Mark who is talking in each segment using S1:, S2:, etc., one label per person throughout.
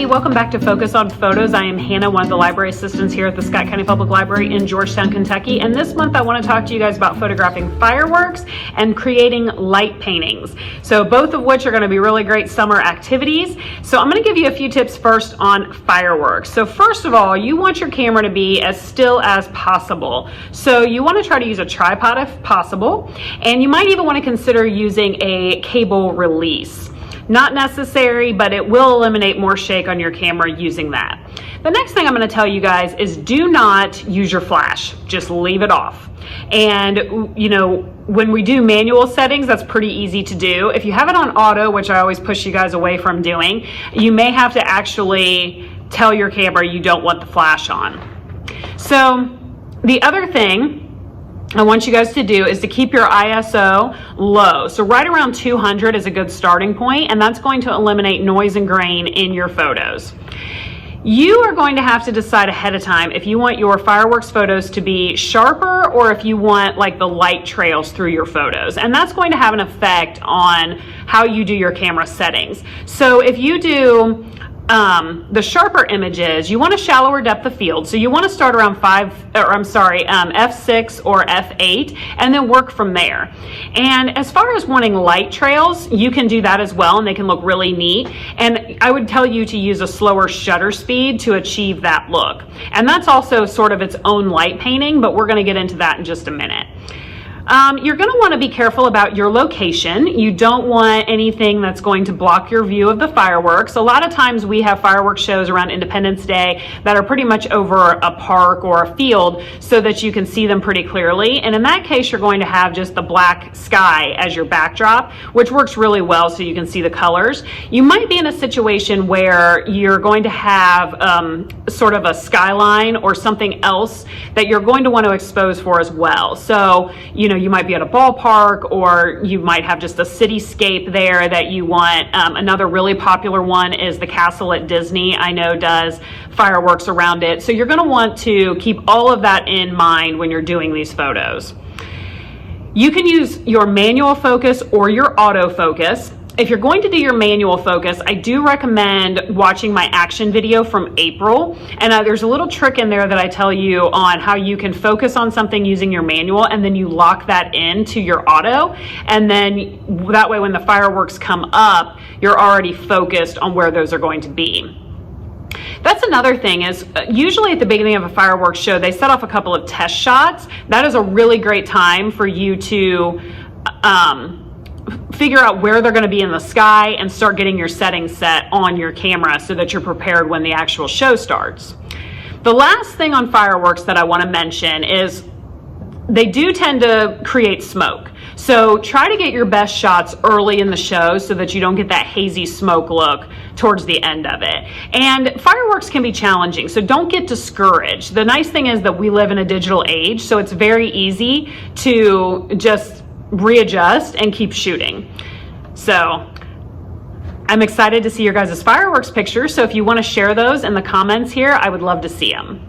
S1: everybody, welcome back to Focus on Photos. I am Hannah, one of the library assistants here at the Scott County Public Library in Georgetown, Kentucky. And this month I want to talk to you guys about photographing fireworks and creating light paintings. So both of which are going to be really great summer activities. So I'm going to give you a few tips first on fireworks. So first of all, you want your camera to be as still as possible. So you want to try to use a tripod if possible. And you might even want to consider using a cable release. Not necessary, but it will eliminate more shake on your camera using that. The next thing I'm going to tell you guys is do not use your flash. Just leave it off. And you know, when we do manual settings, that's pretty easy to do. If you have it on auto, which I always push you guys away from doing, you may have to actually tell your camera you don't want the flash on. So the other thing I want you guys to do is to keep your ISO low. So right around 200 is a good starting point, and that's going to eliminate noise and grain in your photos. You are going to have to decide ahead of time if you want your fireworks photos to be sharper or if you want like the light trails through your photos. And that's going to have an effect on how you do your camera settings. So if you do the sharper images, you want a shallower depth of field. So you want to start around f6 or f8 and then work from there. And as far as wanting light trails, you can do that as well and they can look really neat. And I would tell you to use a slower shutter speed to achieve that look. And that's also sort of its own light painting, but we're going to get into that in just a minute. You're going to want to be careful about your location. You don't want anything that's going to block your view of the fireworks. A lot of times we have fireworks shows around Independence Day that are pretty much over a park or a field so that you can see them pretty clearly. And in that case, you're going to have just the black sky as your backdrop, which works really well so you can see the colors. You might be in a situation where you're going to have sort of a skyline or something else that you're going to want to expose for as well. So, you know, you might be at a ballpark or you might have just a cityscape there that you want. Another really popular one is the castle at Disney. I know does fireworks around it. So you're going to want to keep all of that in mind when you're doing these photos. You can use your manual focus or your autofocus. If you're going to do your manual focus, I do recommend watching my action video from April. And there's a little trick in there that I tell you on how you can focus on something using your manual and then you lock that into your auto. And then that way when the fireworks come up, you're already focused on where those are going to be. That's another thing is usually at the beginning of a fireworks show, they set off a couple of test shots. That is a really great time for you to figure out where they're going to be in the sky and start getting your settings set on your camera so that you're prepared when the actual show starts. The last thing on fireworks that I want to mention is they do tend to create smoke. So try to get your best shots early in the show so that you don't get that hazy smoke look towards the end of it. And fireworks can be challenging, so don't get discouraged. The nice thing is that we live in a digital age, so it's very easy to just readjust and keep shooting. So I'm excited to see your guys' fireworks pictures. So if you want to share those in the comments here, I would love to see them.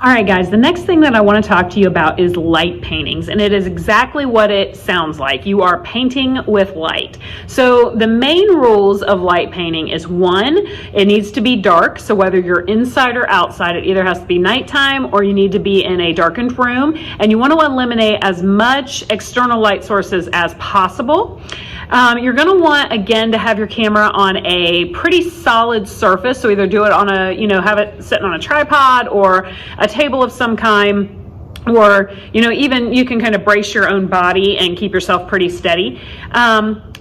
S1: All right, guys, the next thing that I want to talk to you about is light paintings, and it is exactly what it sounds like. You are painting with light. So the main rules of light painting is one, it needs to be dark. So whether you're inside or outside, it either has to be nighttime or you need to be in a darkened room, and you want to eliminate as much external light sources as possible. You're going to want, again, to have your camera on a pretty solid surface. So either do it on a, have it sitting on a tripod or a table of some kind, or, even you can kind of brace your own body and keep yourself pretty steady.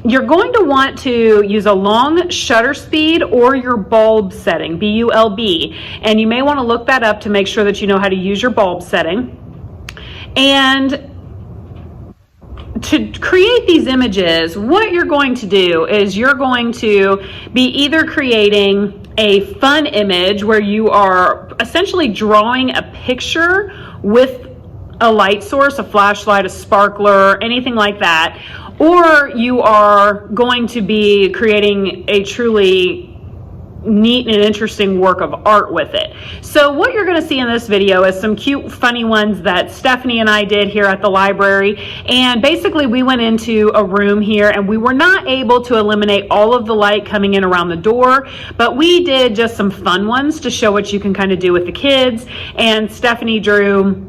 S1: You're going to want to use a long shutter speed or your bulb setting, B-U-L-B. And you may want to look that up to make sure that you know how to use your bulb setting. And to create these images, what you're going to do is you're going to be either creating a fun image where you are essentially drawing a picture with a light source, a flashlight, a sparkler, anything like that, or you are going to be creating a truly neat and interesting work of art with it. So what you're going to see in this video is some cute, funny ones that Stephanie and I did here at the library. And basically we went into a room here and we were not able to eliminate all of the light coming in around the door, but we did just some fun ones to show what you can kind of do with the kids. And Stephanie drew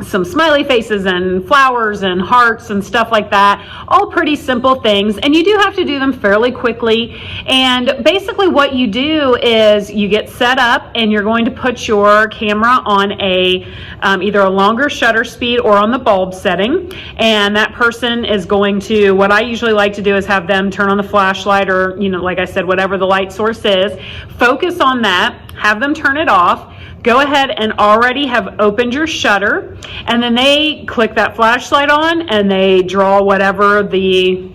S1: some smiley faces and flowers and hearts and stuff like that. All pretty simple things, and you do have to do them fairly quickly. And basically what you do is you get set up and you're going to put your camera on a either a longer shutter speed or on the bulb setting, and that person is going to, what I usually like to do is have them turn on the flashlight, or like I said, whatever the light source is, focus on that, have them turn it off, go ahead and already have opened your shutter, and then they click that flashlight on and they draw whatever the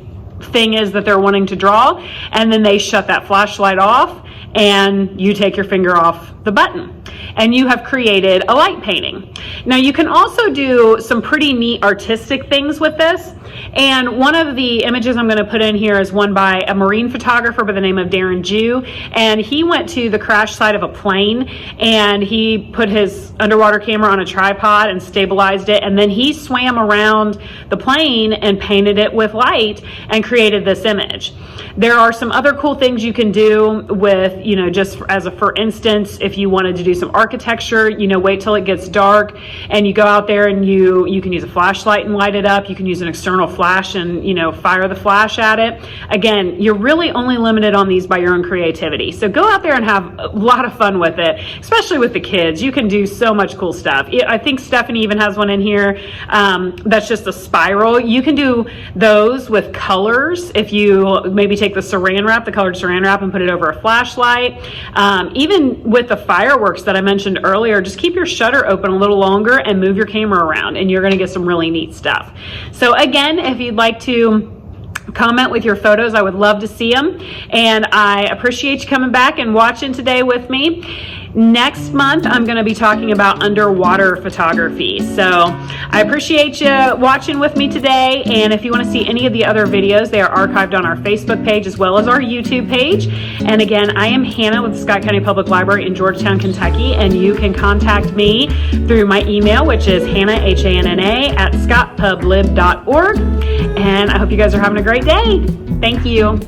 S1: thing is that they're wanting to draw, and then they shut that flashlight off and you take your finger off the button and you have created a light painting. Now you can also do some pretty neat artistic things with this, and one of the images I'm going to put in here is one by a marine photographer by the name of Darren Jew, and he went to the crash site of a plane and he put his underwater camera on a tripod and stabilized it, and then he swam around the plane and painted it with light and created this image. There are some other cool things you can do with, just as a for instance, if you wanted to do some architecture, wait till it gets dark and you go out there and you can use a flashlight and light it up. You can use an external flash and fire the flash at it. Again, you're really only limited on these by your own creativity. So go out there and have a lot of fun with it, especially with the kids. You can do so much cool stuff. I think Stephanie even has one in here that's just a spiral. You can do those with colors. If you maybe take the colored saran wrap and put it over a flashlight. Even with the fireworks that I mentioned earlier, just keep your shutter open a little longer and move your camera around and you're going to get some really neat stuff. So again, if you'd like to comment with your photos, I would love to see them, and I appreciate you coming back and watching today with me. Next month, I'm going to be talking about underwater photography. So I appreciate you watching with me today. And if you want to see any of the other videos, they are archived on our Facebook page as well as our YouTube page. And again, I am Hannah with the Scott County Public Library in Georgetown, Kentucky. And you can contact me through my email, which is Hannah, Hanna, @scottpublib.org. And I hope you guys are having a great day. Thank you.